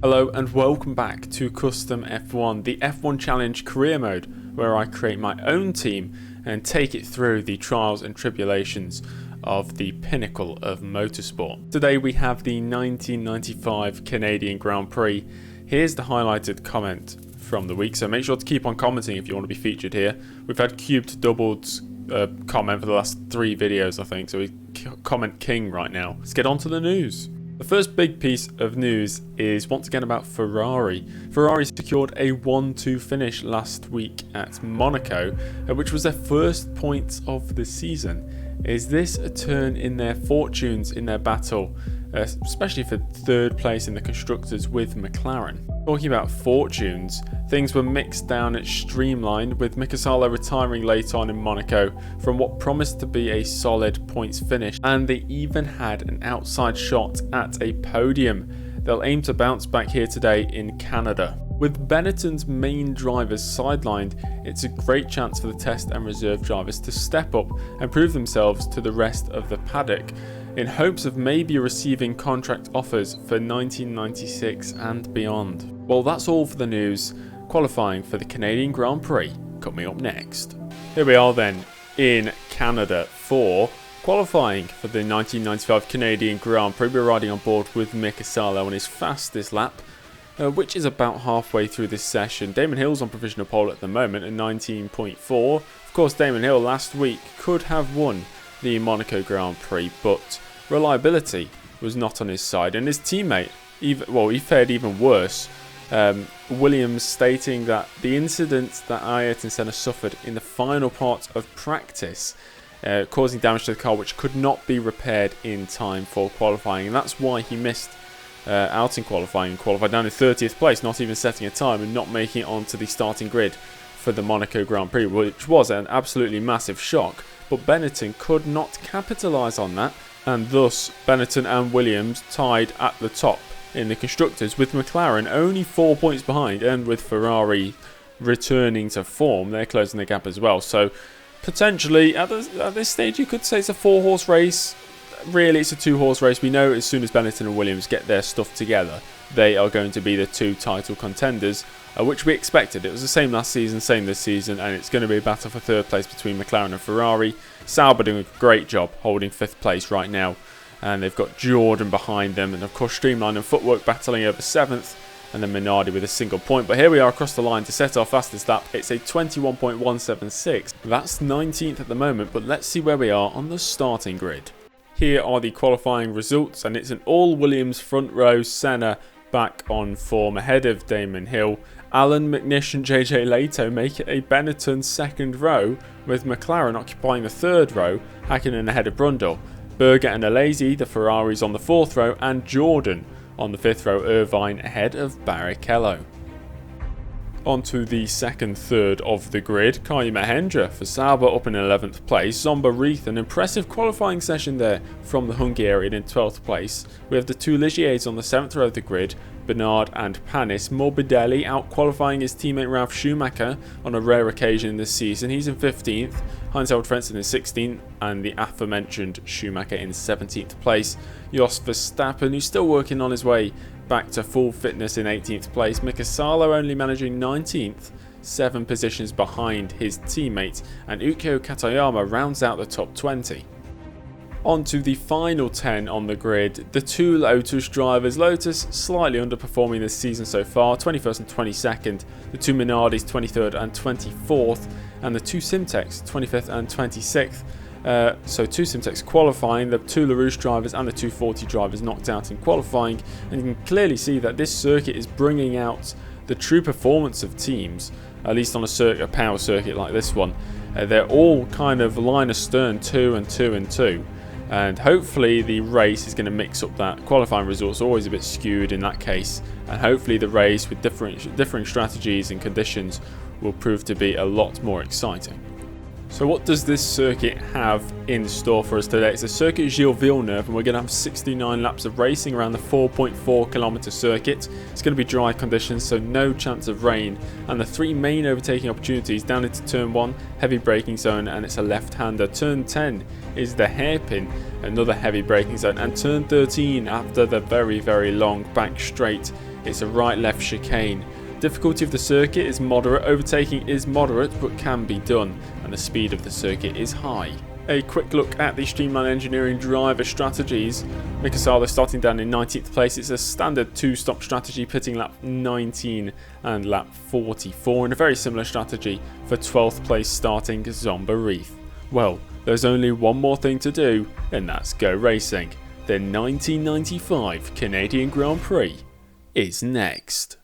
Hello and welcome back to Custom F1, the F1 Challenge career mode, where I create my own team and take it through the trials and tribulations of the pinnacle of motorsport. Today we have the 1995 Canadian Grand Prix. Here's the highlighted comment from the week, so make sure to keep on commenting if you want to be featured here. We've had Cubed doubled comment for the last 3 videos, I think, so we comment king right now. Let's get on to the news. The first big piece of news is once again about Ferrari. Ferrari secured a 1-2 finish last week at Monaco, which was their first points of the season. Is this a turn in their fortunes in their battle, especially for third place in the Constructors with McLaren? Talking about fortunes, things were mixed down at Streamline, with Mika Salo retiring late on in Monaco from what promised to be a solid points finish, and they even had an outside shot at a podium. They'll aim to bounce back here today in Canada. With Benetton's main drivers sidelined, it's a great chance for the test and reserve drivers to step up and prove themselves to the rest of the paddock, in hopes of maybe receiving contract offers for 1996 and beyond. Well, that's all for the news. Qualifying for the Canadian Grand Prix coming up next. Here we are then in Canada for qualifying for the 1995 Canadian Grand Prix. We're riding on board with Mika Salo on his fastest lap, which is about halfway through this session. Damon Hill's on provisional pole at the moment at 19.4. Of course, Damon Hill last week could have won the Monaco Grand Prix, but reliability was not on his side, and his teammate, he fared even worse. Williams stating that the incident that Ayrton Senna suffered in the final part of practice causing damage to the car which could not be repaired in time for qualifying, and that's why he missed out in qualifying and qualified down in 30th place, not even setting a time and not making it onto the starting grid for the Monaco Grand Prix, which was an absolutely massive shock. But Benetton could not capitalise on that, and thus Benetton and Williams tied at the top in the Constructors, with McLaren only 4 points behind, and with Ferrari returning to form, they're closing the gap as well. So potentially at this stage you could say it's a 4-horse race. Really, it's a 2-horse race. We know as soon as Benetton and Williams get their stuff together, they are going to be the 2 title contenders, which we expected. It was the same last season, same this season, and it's going to be a battle for 3rd place between McLaren and Ferrari. Sauber doing a great job holding 5th place right now, and they've got Jordan behind them, and of course Streamline and Footwork battling over 7th, and then Minardi with a single point. But here we are across the line to set our fastest lap. It's a 21.176. That's 19th at the moment, but let's see where we are on the starting grid. Here are the qualifying results, and it's an all-Williams front row. Senna back on form ahead of Damon Hill. Allen, McNish and JJ Leto make it a Benetton 2nd row, with McLaren occupying the 3rd row, Hakkinen ahead of Brundle. Berger and Alesi, the Ferraris, on the 4th row, and Jordan on the 5th row, Irvine ahead of Barrichello. On to the 2nd, 3rd of the grid. Kaya Mahendra for Sauber up in 11th place. Zomba Reith, an impressive qualifying session there from the Hungarian in 12th place. We have the 2 Ligiers on the 7th row of the grid, Bernard and Panis. Morbidelli out qualifying his teammate Ralf Schumacher on a rare occasion this season. He's in 15th. Heinz-Harald Frentzen in 16th, and the aforementioned Schumacher in 17th place. Jos Verstappen, who's still working on his way back to full fitness, in 18th place. Mika Salo only managing 19th, 7 positions behind his teammate, and Ukyo Katayama rounds out the top 20. On to the final 10 on the grid, the 2 Lotus drivers. Lotus slightly underperforming this season so far, 21st and 22nd. The 2 Minardis 23rd and 24th, and the 2 Simtex 25th and 26th. So 2 Simtex qualifying, the 2 LaRouche drivers and the 240 drivers knocked out in qualifying, and you can clearly see that this circuit is bringing out the true performance of teams, at least on a power circuit like this one. They're all kind of line astern, 2 and 2 and 2. And hopefully the race is going to mix up that. Qualifying results are always a bit skewed in that case, and hopefully the race with differing strategies and conditions will prove to be a lot more exciting. So what does this circuit have in store for us today? It's a circuit Gilles Villeneuve, and we're going to have 69 laps of racing around the 4.4 kilometre circuit. It's going to be dry conditions, so no chance of rain, and the 3 main overtaking opportunities down into turn 1, heavy braking zone, and it's a left-hander. Turn 10 is the hairpin, another heavy braking zone, and turn 13 after the very long back straight It's a right-left chicane. Difficulty of the circuit is moderate, overtaking is moderate but can be done, and the speed of the circuit is high. A quick look at the Streamline Engineering driver strategies. Mika Salo starting down in 19th place. It's a standard 2-stop strategy, pitting lap 19 and lap 44, and a very similar strategy for 12th place starting Zomba Reith. Well, there's only one more thing to do, and that's go racing. The 1995 Canadian Grand Prix is next.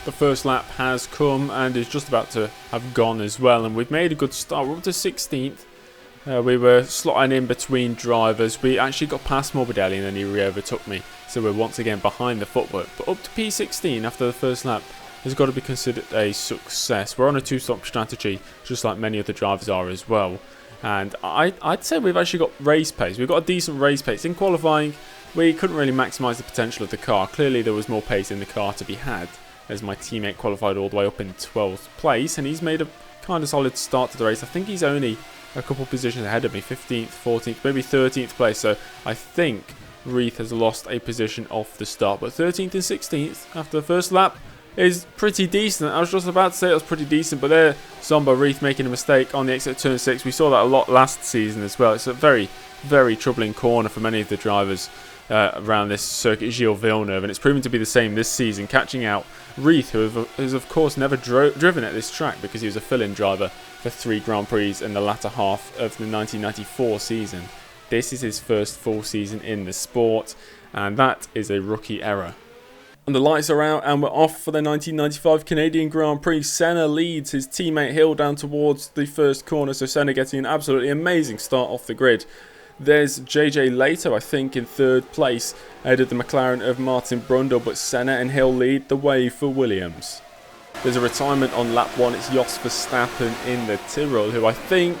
The first lap has come and is just about to have gone as well, and we've made a good start. We're up to 16th. We were slotting in between drivers. We actually got past Morbidelli and then he re-overtook me, so we're once again behind the footwork. But up to P16 after the first lap has got to be considered a success. We're on a 2-stop strategy, just like many other drivers are as well. And I'd say we've actually got race pace. We've got a decent race pace. In qualifying, we couldn't really maximise the potential of the car. Clearly there was more pace in the car to be had, as my teammate qualified all the way up in 12th place, and he's made a kind of solid start to the race. I think he's only a couple positions ahead of me, 15th, 14th, maybe 13th place, so I think Reith has lost a position off the start, but 13th and 16th after the first lap is pretty decent. I was just about to say it was pretty decent, but there, Zomba Reith making a mistake on the exit of turn 6. We saw that a lot last season as well. It's a very, very troubling corner for many of the drivers around this circuit, Gilles Villeneuve, and it's proven to be the same this season, catching out Reith, who has of course never driven at this track because he was a fill-in driver for 3 Grand Prix in the latter half of the 1994 season. This is his first full season in the sport, and that is a rookie error. And the lights are out and we're off for the 1995 Canadian Grand Prix. Senna leads his teammate Hill down towards the first corner, so Senna getting an absolutely amazing start off the grid. There's JJ Lato, I think, in 3rd place, ahead of the McLaren of Martin Brundle, but Senna and Hill lead the way for Williams. There's a retirement on lap 1, it's Jos Verstappen in the Tyrrell, who I think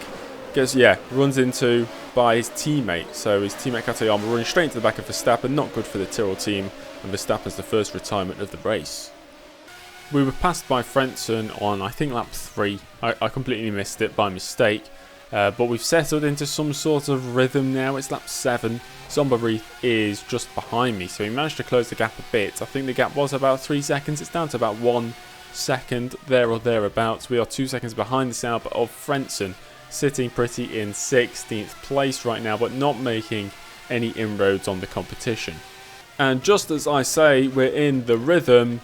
runs into by his teammate. So his teammate Katayama running straight into the back of Verstappen, not good for the Tyrrell team, and Verstappen's the first retirement of the race. We were passed by Frentzen on, I think, lap 3. I completely missed it by mistake. But we've settled into some sort of rhythm now. It's lap 7. Zomba Reith is just behind me, so he managed to close the gap a bit. I think the gap was about 3 seconds. It's down to about 1 second, there or thereabouts. We are 2 seconds behind the Sauber of Frentzen, sitting pretty in 16th place right now, but not making any inroads on the competition. And just as I say we're in the rhythm,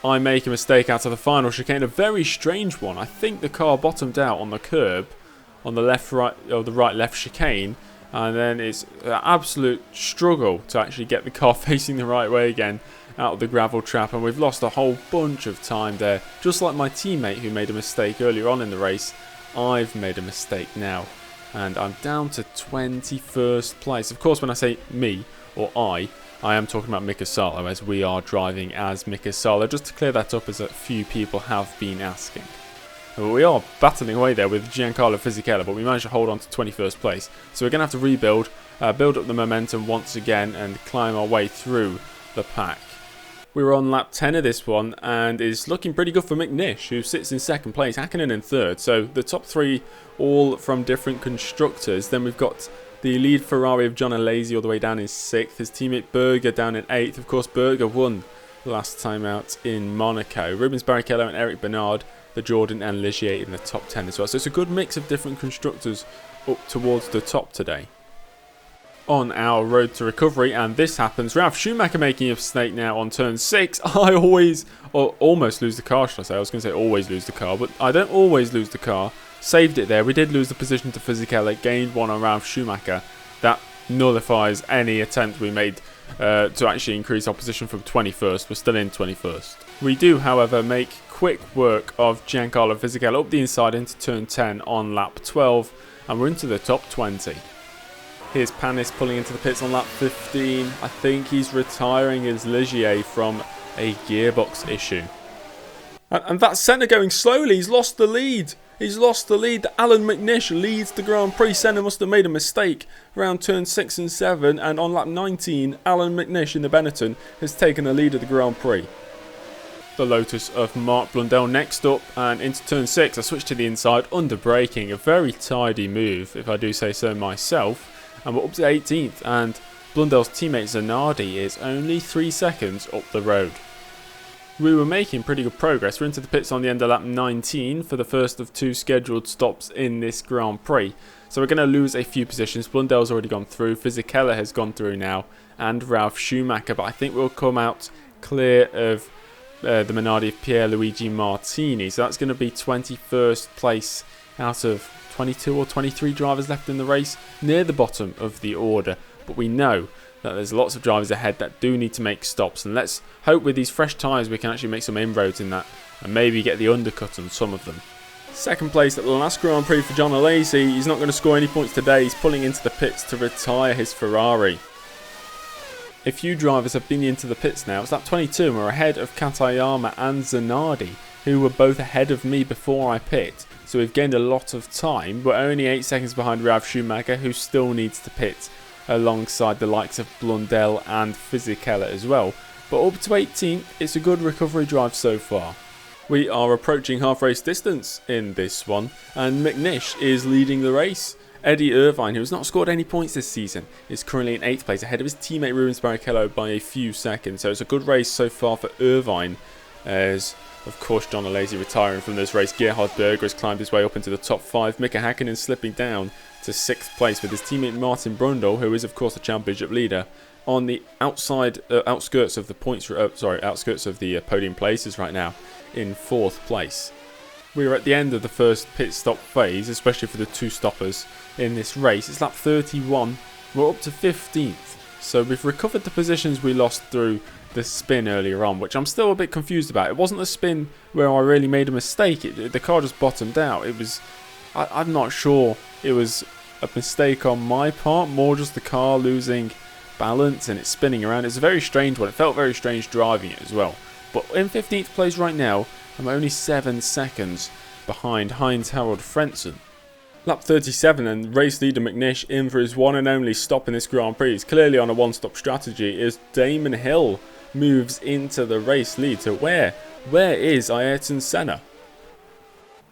I make a mistake out of the final chicane, a very strange one. I think the car bottomed out on the curb on the right-left chicane, and then it's an absolute struggle to actually get the car facing the right way again out of the gravel trap, and we've lost a whole bunch of time there. Just like my teammate who made a mistake earlier on in the race, I've made a mistake now, and I'm down to 21st place. Of course, when I say me or I am talking about Mika Salo, as we are driving as Mika Salo, just to clear that up, as a few people have been asking. We are battling away there with Giancarlo Fisichella, but we managed to hold on to 21st place. So we're going to have to rebuild, build up the momentum once again and climb our way through the pack. We were on lap 10 of this one, and it's looking pretty good for McNish, who sits in second place, Hakkinen in third. So the top three all from different constructors. Then we've got the lead Ferrari of John Alesi all the way down in 6th. His teammate Berger down in 8th. Of course, Berger won last time out in Monaco. Rubens Barrichello and Eric Bernard, the Jordan and Ligier in the top 10 as well. So it's a good mix of different constructors up towards the top today. On our road to recovery, and this happens. Ralf Schumacher making a mistake now on turn 6. I almost lose the car, should I say. I was going to say always lose the car, but I don't always lose the car. Saved it there. We did lose the position to Fisichella, gained one on Ralf Schumacher. That nullifies any attempt we made to actually increase our position from 21st. We're still in 21st. We do, however, make quick work of Giancarlo Fisichella up the inside into turn 10 on lap 12, and we're into the top 20. Here's Panis pulling into the pits on lap 15. I think he's retiring his Ligier from a gearbox issue. And that's Senna going slowly. He's lost the lead. He's lost the lead. Alan McNish leads the Grand Prix. Senna must have made a mistake around turn 6 and 7. And on lap 19, Alan McNish in the Benetton has taken the lead of the Grand Prix. The Lotus of Mark Blundell next up, and into turn 6. I switched to the inside under braking. A very tidy move, if I do say so myself. And we're up to 18th, and Blundell's teammate Zanardi is only 3 seconds up the road. We were making pretty good progress. We're into the pits on the end of lap 19 for the first of 2 scheduled stops in this Grand Prix. So we're going to lose a few positions. Blundell's already gone through, Fisichella has gone through now, and Ralf Schumacher. But I think we'll come out clear of the Minardi of Pierluigi Martini. So that's going to be 21st place out of 22 or 23 drivers left in the race, near the bottom of the order. But we know that there's lots of drivers ahead that do need to make stops, and let's hope with these fresh tyres we can actually make some inroads in that and maybe get the undercut on some of them. Second place at the last Grand Prix for John Alesi. He's not going to score any points today. He's pulling into the pits to retire his Ferrari. A few drivers have been into the pits now. It's lap 22 and we're ahead of Katayama and Zanardi, who were both ahead of me before I pit. So we've gained a lot of time. We're only 8 seconds behind Ralf Schumacher, who still needs to pit alongside the likes of Blundell and Fisichella as well. But up to 18th, it's a good recovery drive so far. We are approaching half race distance in this one, and McNish is leading the race. Eddie Irvine, who has not scored any points this season, is currently in 8th place, ahead of his teammate Rubens Barrichello by a few seconds. So it's a good race so far for Irvine, as of course John Alesi retiring from this race. Gerhard Berger has climbed his way up into the top 5. Mika Hakkinen slipping down to 6th place with his teammate Martin Brundle, who is of course the championship leader, on the outskirts of the podium places right now in 4th place. We are at the end of the first pit stop phase, especially for the 2 stoppers in this race. It's lap 31. We're up to 15th. So we've recovered the positions we lost through the spin earlier on, which I'm still a bit confused about. It wasn't a spin where I really made a mistake. The car just bottomed out. I'm not sure it was a mistake on my part, more just the car losing balance and it's spinning around. It's a very strange one. It felt very strange driving it as well. But in 15th place right now, I'm only 7 seconds behind Heinz-Harald Frentzen. Lap 37 and race leader McNish in for his one and only stop in this Grand Prix. He's clearly on a one-stop strategy as Damon Hill moves into the race lead. So where is Ayrton Senna?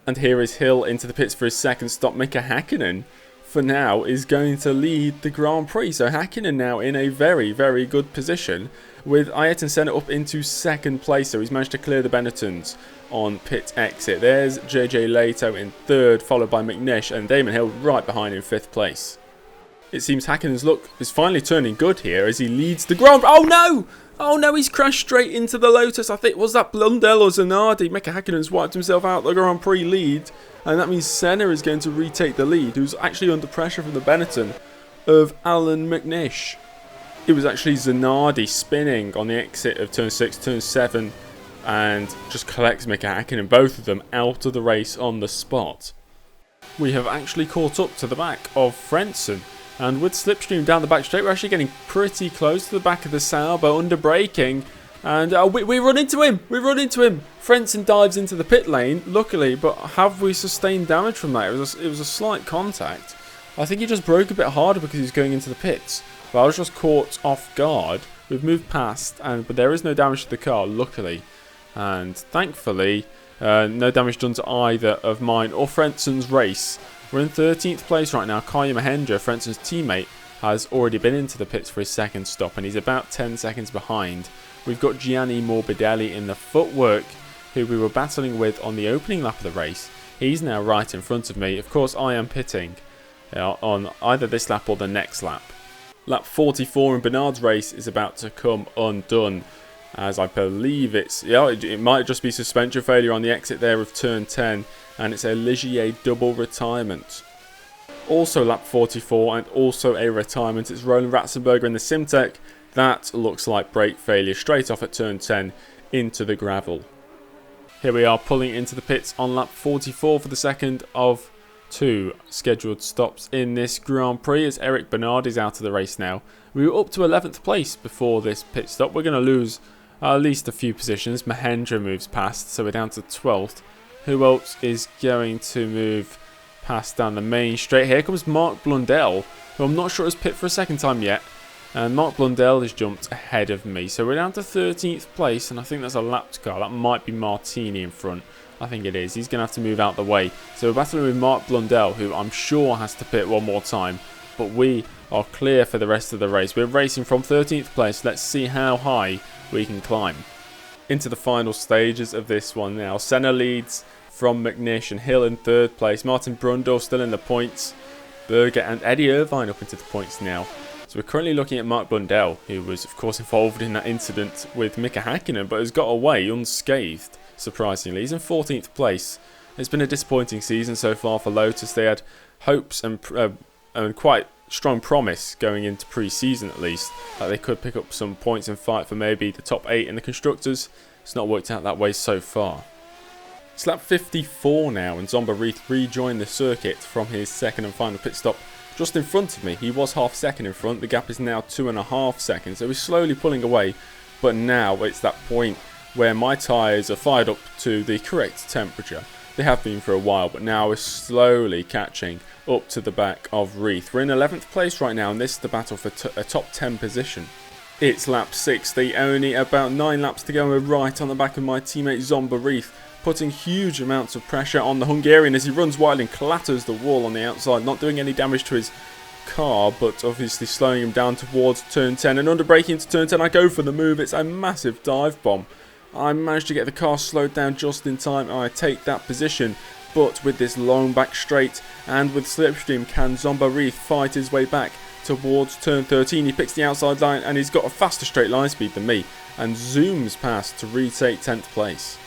And here is Hill into the pits for his second stop. Mika Hakkinen, for now, is going to lead the Grand Prix. So Hakkinen now in a very, very good position, with Ayrton Senna up into 2nd place. So he's managed to clear the Benettons on pit exit. There's JJ Leto in 3rd, followed by McNish, and Damon Hill right behind in 5th place. It seems Hakkinen's luck is finally turning good here as he leads the Grand Prix. Oh no! Oh no, he's crashed straight into the Lotus. I think, was that Blundell or Zanardi? Mika Hakkinen's wiped himself out the Grand Prix lead, and that means Senna is going to retake the lead, who's actually under pressure from the Benetton of Alan McNish. It was actually Zanardi spinning on the exit of turn 6, turn 7, and just collects Mika Hakkinen, both of them out of the race on the spot. We have actually caught up to the back of Frentzen, and with slipstream down the back straight, we're actually getting pretty close to the back of the Sauber under braking. And we run into him. We run into him. Frentzen dives into the pit lane, luckily, but have we sustained damage from that? It was a slight contact. I think he just broke a bit harder because he's going into the pits. But I was just caught off guard. We've moved past, but there is no damage to the car, luckily. And thankfully, no damage done to either of mine or Frentzen's race. We're in 13th place right now. Kaya Mahendra, Frentzen's teammate, has already been into the pits for his second stop, and he's about 10 seconds behind. We've got Gianni Morbidelli in the footwork, who we were battling with on the opening lap of the race. He's now right in front of me. Of course, I am pitting on either this lap or the next lap. Lap 44 in Bernard's race is about to come undone, as I believe it might just be suspension failure on the exit there of turn 10, and it's a Ligier double retirement. Also lap 44 and also a retirement. It's Roland Ratzenberger in the Simtek. That looks like brake failure straight off at turn 10 into the gravel. Here we are pulling into the pits on lap 44 for the second of 2 scheduled stops in this Grand Prix, as Eric Bernard is out of the race now. We were up to 11th place before this pit stop. We're going to lose at least a few positions. Mahendra moves past, so we're down to 12th. Who else is going to move past down the main straight? Here comes Mark Blundell, who I'm not sure has pit for a second time yet. And Mark Blundell has jumped ahead of me. So we're down to 13th place, and I think that's a lapped car. That might be Martini in front. I think it is. He's going to have to move out the way. So we're battling with Mark Blundell, who I'm sure has to pit one more time. But we are clear for the rest of the race. We're racing from 13th place. Let's see how high we can climb. Into the final stages of this one now. Senna leads from McNish and Hill in 3rd place. Martin Brundle still in the points. Berger and Eddie Irvine up into the points now. So we're currently looking at Mark Blundell, who was of course involved in that incident with Mika Hakkinen, but has got away unscathed, surprisingly. He's in 14th place. It's been a disappointing season so far for Lotus. They had hopes and quite strong promise going into pre-season at least, that they could pick up some points and fight for maybe the top 8 in the Constructors. It's not worked out that way so far. It's lap 54 now, and Zomba Reith rejoined the circuit from his second and final pit stop just in front of me. He was half second in front. The gap is now 2.5 seconds, so he's slowly pulling away, but now it's that point where my tyres are fired up to the correct temperature. They have been for a while, but now we're slowly catching up to the back of Reith. We're in 11th place right now, and this is the battle for a top 10 position. It's lap 60, only about 9 laps to go, and we're right on the back of my teammate Zomba Reith, putting huge amounts of pressure on the Hungarian as he runs wide and clatters the wall on the outside, not doing any damage to his car, but obviously slowing him down towards turn 10, and under braking into turn 10 I go for the move. It's a massive dive bomb. I managed to get the car slowed down just in time, and I take that position, but with this long back straight and with slipstream, can Zomba Reith fight his way back towards turn 13? He picks the outside line, and he's got a faster straight line speed than me and zooms past to retake 10th place.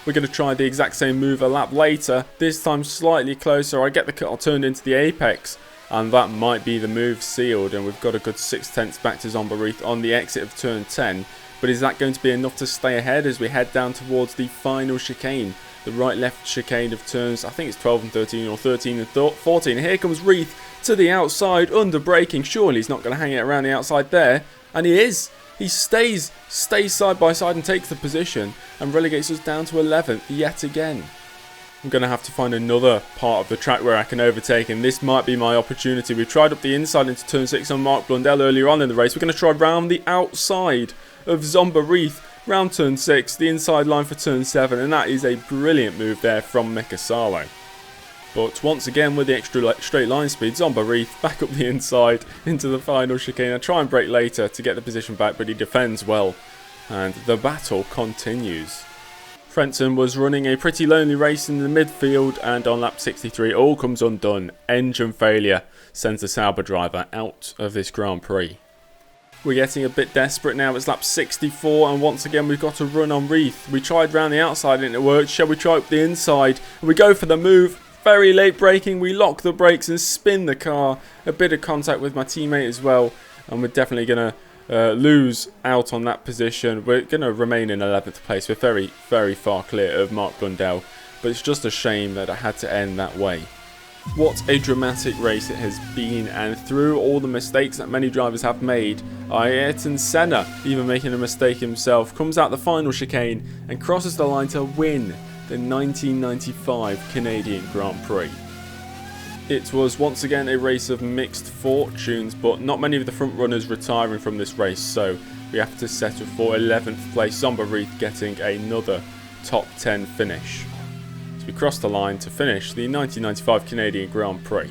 We're going to try the exact same move a lap later, this time slightly closer. I get the car turned into the apex, and that might be the move sealed, and we've got a good 6/10 back to Zomba Reith on the exit of turn 10. But is that going to be enough to stay ahead as we head down towards the final chicane? The right-left chicane of turns, I think it's 12 and 13 or 13 and 14. Here comes Reith to the outside, under braking. Surely he's not going to hang it around the outside there. And he is. He stays side by side and takes the position and relegates us down to 11th yet again. I'm going to have to find another part of the track where I can overtake, and this might be my opportunity. We tried up the inside into turn 6 on Mark Blundell earlier on in the race. We're going to try round the outside of Zomba Reith, round turn 6, the inside line for turn 7, and that is a brilliant move there from Mika Salo. But once again, with the extra straight line speed, Zomba Reith back up the inside into the final chicane. I try and brake later to get the position back, but he defends well, and the battle continues. Frentzen was running a pretty lonely race in the midfield, and on lap 63 all comes undone. Engine failure sends the Sauber driver out of this Grand Prix. We're getting a bit desperate now. It's lap 64, and once again we've got to run on Reith. We tried round the outside and it worked. Shall we try up the inside? And we go for the move. Very late braking. We lock the brakes and spin the car. A bit of contact with my teammate as well, and we're definitely going to lose out on that position. We're going to remain in 11th place. We're very far clear of Mark Blundell, but it's just a shame that it had to end that way. What a dramatic race it has been, and through all the mistakes that many drivers have made, Ayrton Senna, even making a mistake himself, comes out the final chicane and crosses the line to win the 1995 Canadian Grand Prix. It was once again a race of mixed fortunes, but not many of the front runners retiring from this race, so we have to settle for 11th place, Zomba Reith getting another top 10 finish. We crossed the line to finish the 1995 Canadian Grand Prix.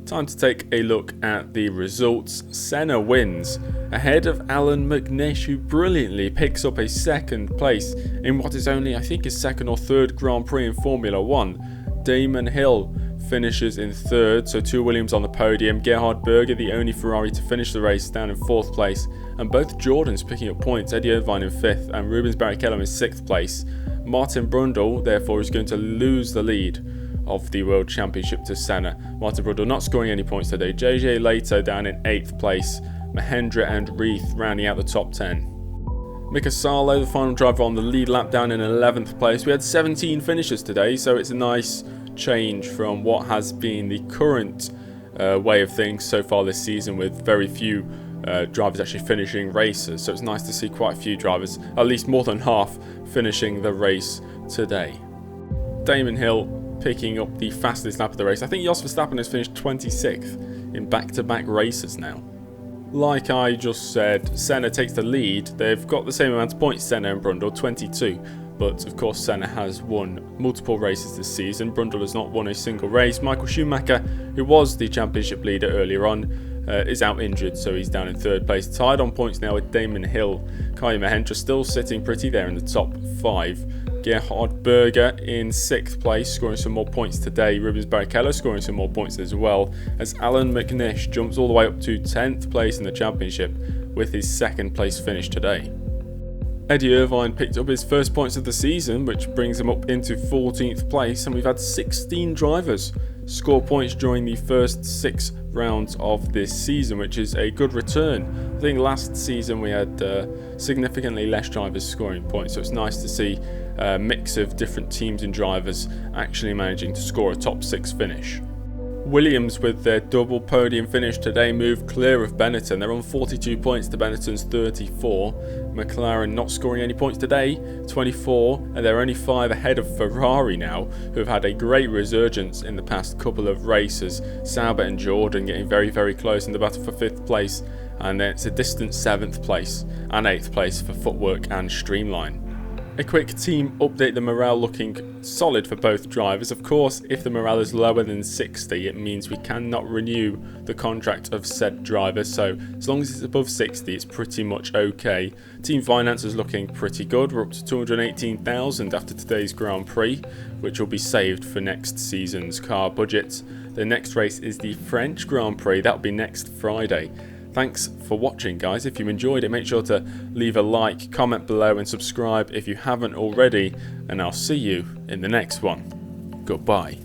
Time to take a look at the results. Senna wins ahead of Alan McNish, who brilliantly picks up a second place in what is only, I think, his second or third Grand Prix in Formula 1. Damon Hill finishes in third, so two Williams on the podium. Gerhard Berger, the only Ferrari to finish the race, down in fourth place, and both Jordans picking up points. Eddie Irvine in fifth and Rubens Barrichello in sixth place. Martin Brundle, therefore, is going to lose the lead of the World Championship to Senna. Martin Brundle not scoring any points today. JJ Leto down in 8th place. Mahendra and Reith rounding out the top 10. Mika Salo, the final driver on the lead lap, down in 11th place. We had 17 finishes today, so it's a nice change from what has been the current way of things so far this season, with very few drivers actually finishing races. So it's nice to see quite a few drivers, at least more than half, finishing the race today. Damon Hill picking up the fastest lap of the race. I think Jos Verstappen has finished 26th in back-to-back races now. Like I just said, Senna takes the lead. They've got the same amount of points, Senna and Brundle, 22. But of course Senna has won multiple races this season. Brundle has not won a single race. Michael Schumacher, who was the championship leader earlier on, is out injured, so he's down in third place. Tied on points now with Damon Hill. Kaya Mahendra still sitting pretty there in the top 5. Gerhard Berger in 6th place, scoring some more points today. Rubens Barrichello scoring some more points as well, as Alan McNish jumps all the way up to 10th place in the championship with his 2nd place finish today. Eddie Irvine picked up his first points of the season, which brings him up into 14th place, and we've had 16 drivers score points during the first 6 rounds of this season, which is a good return. I think last season we had significantly less drivers scoring points, so it's nice to see a mix of different teams and drivers actually managing to score a top 6 finish. Williams, with their double podium finish today, move clear of Benetton. They're on 42 points to Benetton's 34. McLaren not scoring any points today, 24, and they're only 5 ahead of Ferrari now, who have had a great resurgence in the past couple of races. Sauber and Jordan getting very, very close in the battle for 5th place, and then it's a distant 7th place and 8th place for Footwork and Streamline. A quick team update, the morale looking solid for both drivers. Of course, if the morale is lower than 60, it means we cannot renew the contract of said driver, so as long as it's above 60, it's pretty much okay. Team finance is looking pretty good. We're up to 218,000 after today's Grand Prix, which will be saved for next season's car budget. The next race is the French Grand Prix. That'll be next Friday. Thanks for watching, guys. If you enjoyed it, make sure to leave a like, comment below and subscribe if you haven't already, and I'll see you in the next one. Goodbye.